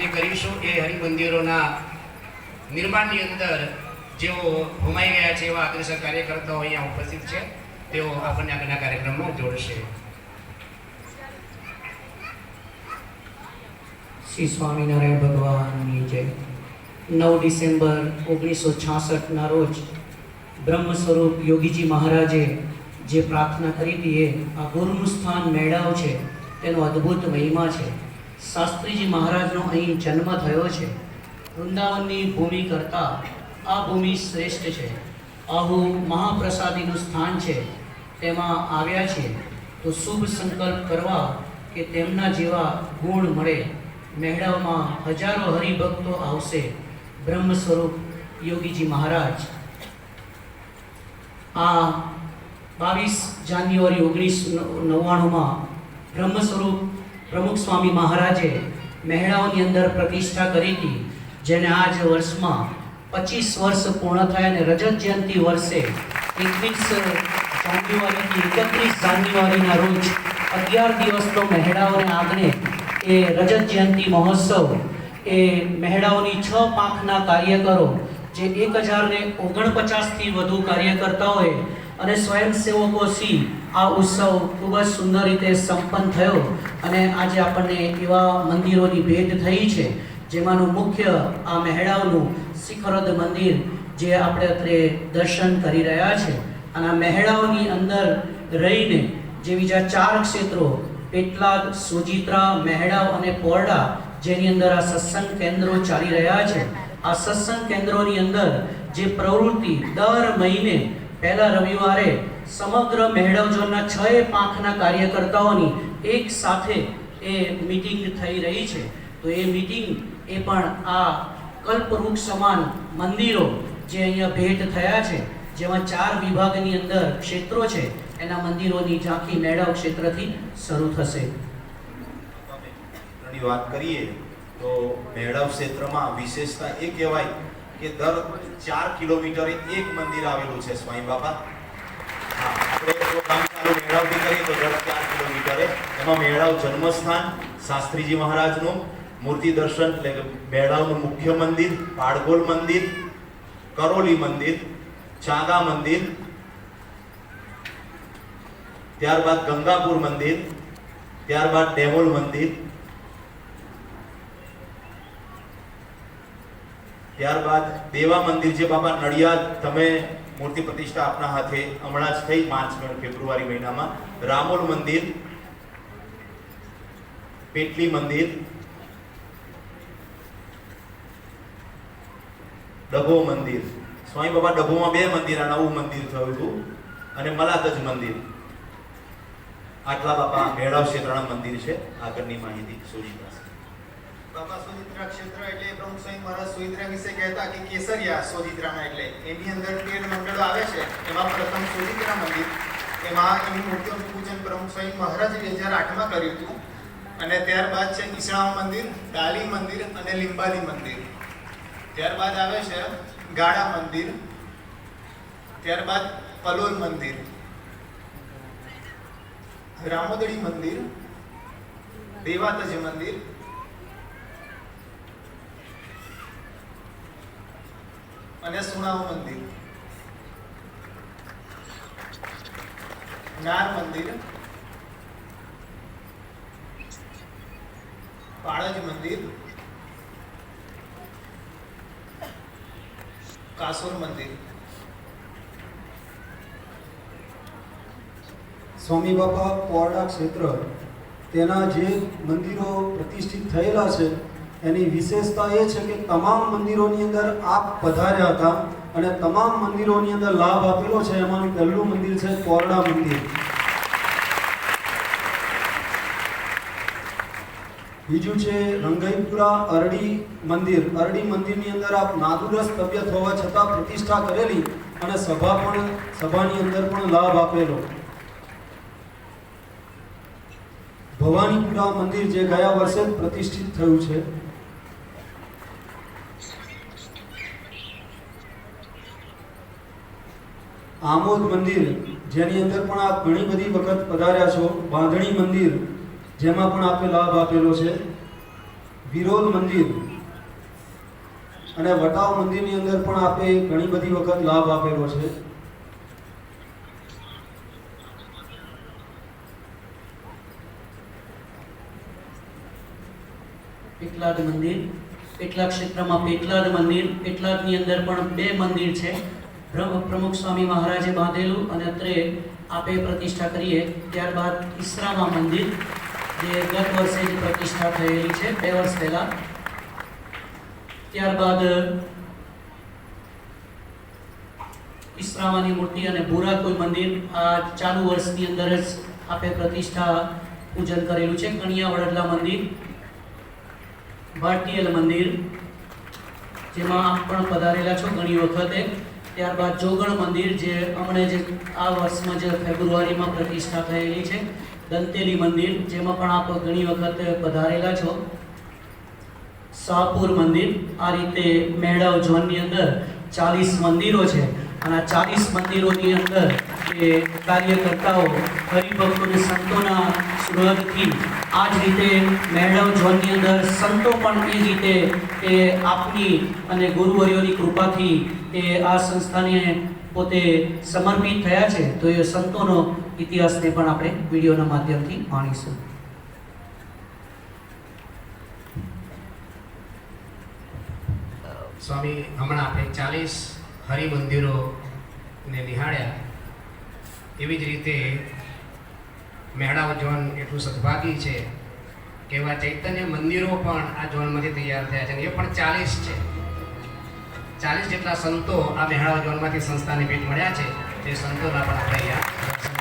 વિધિ કરીશું એ હરિમંદિરોના નિર્માણની અંદર જેઓ હોમાઈ ગયા છે એવા અગ્રેસર કાર્યકર્તાઓ અહીંયા ઉપસ્થિત છે, તેઓ આપણને આગળના કાર્યક્રમમાં જોડશે. શ્રી સ્વામિનારાયણ ભગવાનની જય. 9 ડિસેમ્બર 1966ના રોજ બ્રહ્મ સ્વરૂપ યોગીજી મહારાજે જે પ્રાર્થના કરી હતી એ આ ગુરુનું સ્થાન મેળાવ છે તેનો અદ્ભુત મહિમા છે. શાસ્ત્રીજી મહારાજનો અહીં જન્મ થયો છે. વૃંદાવનની ભૂમિ કરતાં આ ભૂમિ શ્રેષ્ઠ છે. આવું મહાપ્રસાદીનું સ્થાન છે, તેમાં આવ્યા છે તો શુભ સંકલ્પ કરવા કે તેમના જેવા ગુણ મળે. મહેડાવમાં હજારો હરિભક્તો આવશે. બ્રહ્મ સ્વરૂપ યોગીજી મહારાજ આ 22 જાન્યુઆરી 1999માં બ્રહ્મ સ્વરૂપ પ્રમુખ સ્વામી મહારાજે મહેડાઓની અંદર પ્રતિષ્ઠા કરી હતી, જેને આજ વર્ષમાં 25 વર્ષ પૂર્ણ થયા અને રજત જયંતિ વર્ષે 21 જાન્યુઆરીથી 31 જાન્યુઆરીના રોજ 11 દિવસનો મહેડાઓને આંગણે એ રજત જયંતિ મહોત્સવ એ મહેડાઓની 6 પાંખના કાર્યકરો જે 1049થી વધુ કાર્યકર્તાઓએ અને સ્વયંસેવકો સી આ ઉત્સવ ખૂબ જ સુંદર રીતે સંપન્ન થયો. અને આજે આપણને એવા મંદિરોની ભેટ થઈ છે, જેમાંનું મુખ્ય આ મહેડાઓનું શિખરદ મંદિર જે આપણે અત્રે દર્શન કરી રહ્યા છે. અને આ મહેડાઓની અંદર રહીને જે બીજા 4 ક્ષેત્રો પેટલાદ, સોજિત્રા, મહેડાવ અને પોરડા, જેની અંદર આ સત્સંગ કેન્દ્રો ચાલી રહ્યા છે, આ સત્સંગ કેન્દ્રોની અંદર જે પ્રવૃત્તિ દર મહિને પહેલા રવિવારે સમગ્ર મહેડાવ ઝોનના 6 પાંખના કાર્યકર્તાઓની એક સાથે એ મીટિંગ થઈ રહી છે. તો એ મીટિંગ એ પણ આ કલ્પવૃક્ષ સમાન મંદિરો જે અહીંયા ભેટ થયા છે, જેમાં 4 વિભાગની અંદર ક્ષેત્રો છે, એના મંદિરોની ઝાંખી મહેડાવ ક્ષેત્રથી શરૂ થશે. વાત કરીએ તો મહેડાવ ક્ષેત્રમાં વિશેષતા એ કહેવાય કે દર 4 કિલોમીટરે એક મંદિર આવેલું છે સ્વામી બાપા. આપણે જો કામ ચાલુ મહેડાવથી કરીએ તો દર 4 કિલોમીટરે એમાં મહેડાવ જન્મસ્થાન શાસ્ત્રીજી મહારાજનું મૂર્તિ દર્શન એટલે કે મહેડાવનું મુખ્ય મંદિર, પાડગોલ મંદિર, કરોલી મંદિર, ચાંગા મંદિર, ત્યારબાદ ગંગાપુર મંદિર, ત્યારબાદ ડેમોલ મંદિર, ત્યારબાદ દેવા મંદિર જે બાપા નડિયાદ તમે મૂર્તિ પ્રતિષ્ઠા આપના હાથે હમણાં જ થઈ માર્ચ ફેબ્રુઆરી મહિનામાં, રામોલ મંદિર, પેટલી મંદિર, ડભો મંદિર. સ્વામી બાપા ડભોમાં 2 મંદિર, આ નવું મંદિર થયું હતું, અને મલાતજ મંદિર. આટલા બાપા મહેડાવ ક્ષેત્રના મંદિર છે. આગળની માહિતી સુજીતા બાપા સોજિત્રા ક્ષેત્ર એટલે પ્રમુખ સ્વામી મહારાજ સોજિત્રા વિશે કહેતા કે કેસરિયા સોજિત્રામાં એટલે એની અંદર 13 મંડળો આવે છે. એમાં પ્રથમ સોજિત્રા મંદિર, એમાં એની મૂર્તિઓનું પૂજન પ્રમુખ સ્વામી મહારાજે 2008માં કર્યું હતું. અને ત્યારબાદ છે ઈસણાવ મંદિર, ડાલી મંદિર અને લિંબાલી મંદિર. ત્યારબાદ આવે છે ગાડા મંદિર, ત્યારબાદ પલોલ મંદિર, રામોદડી મંદિર, દેવાતજ મંદિર, અને સુણાવ મંદિર, નાર મંદિર, પાળજ મંદિર, કાસોર મંદિર. સ્વામી બાપા પોરડા ક્ષેત્ર તેના જે મંદિરો પ્રતિષ્ઠિત થયેલા છે એની વિશેષતા એ છે કે તમામ મંદિરોની અંદર આપ પધાર્યા હતા અને તમામ મંદિરોની અંદર લાભ આપેલો છે. એમાંનું પહેલું મંદિર છે પોરડા મંદિર. બીજું છે રંગાઈપુરા અરડી મંદિર. અરડી મંદિરની અંદર આપ નાદુરસ્ત તબિયત હોવા છતાં પ્રતિષ્ઠા કરેલી અને સભાની અંદર પણ લાભ આપેલો. ભવાનીપુરા મંદિર જે ગયા વર્ષે જ પ્રતિષ્ઠિત થયું છે. આમોદ મંદિર જેની અંદર પણ આપ ઘણી બધી વખત પધાર્યા છો. બાંધણી મંદિર જેમાં પણ આપે લાભ આપેલો છે. વિરોલ મંદિર અને વટાવ મંદિરની અંદર પણ આપે ઘણી બધી વખત લાભ આપેલો છે. પેટલાદ મંદિર, પેટલાદ ક્ષેત્રમાં પેટલાદ મંદિર, પેટલાદની અંદર પણ 2 મંદિર છે. પ્રમુખ સ્વામી મહારાજે બાંધેલું અને અત્રે આપે પ્રતિષ્ઠા કરીએ. ત્યારબાદ ઈસરામા મંદિર જે ગત વર્ષે જ પ્રતિષ્ઠા થયેલી છે, 2 વર્ષ પહેલા. ત્યારબાદ ઈસરામાની મૂર્તિ અને ભૂરાકુલ મંદિર આ ચાલુ વર્ષની અંદર જ આપે પ્રતિષ્ઠા પૂજન કરેલું છે. કણિયા વડદલા મંદિર, ભારતીય મંદિર જેમાં આપ પણ પધારેલા છો ઘણી વખતે. ત્યારબાદ જોગણ મંદિર જે હમણાં જે આ વર્ષમાં જે ફેબ્રુઆરીમાં પ્રતિષ્ઠા થયેલી છે. દંતેલી મંદિર જેમાં પણ આપ ઘણી વખત પધારેલા છો. શાહપુર મંદિર. આ રીતે મેળાવ ઝોનની અંદર 40 મંદિરો છે અને આ 40 મંદિરોની અંદર એ કાર્યકર્તાઓ હરિભક્તોને સંતોના સુરતથી આ જ રીતે મેળાવ ઝોનની અંદર સંતો પણ એ રીતે એ આપની અને ગુરુવર્યોની કૃપાથી એ આ સંસ્થાને પોતે સમર્પિત થયા છે. તો એ સંતોનો ઇતિહાસને પણ આપણે વિડીયોના માધ્યમથી માણીશું. સ્વામી, હમણાં આપણે 40 હરિમંદિરોને નિહાળ્યા. એવી જ રીતે મેળાવ ઝોન એટલું સદભાગી છે કે એવા ચૈતન્ય મંદિરો પણ આ ઝોનમાંથી તૈયાર થયા છે અને એ પણ 40 છે. 40 જેટલા સંતો આ મેળાવ ઝોનમાંથી સંસ્થાને ભેટ મળ્યા છે. તે સંતોના પણ આપણે અહીંયા દર્શન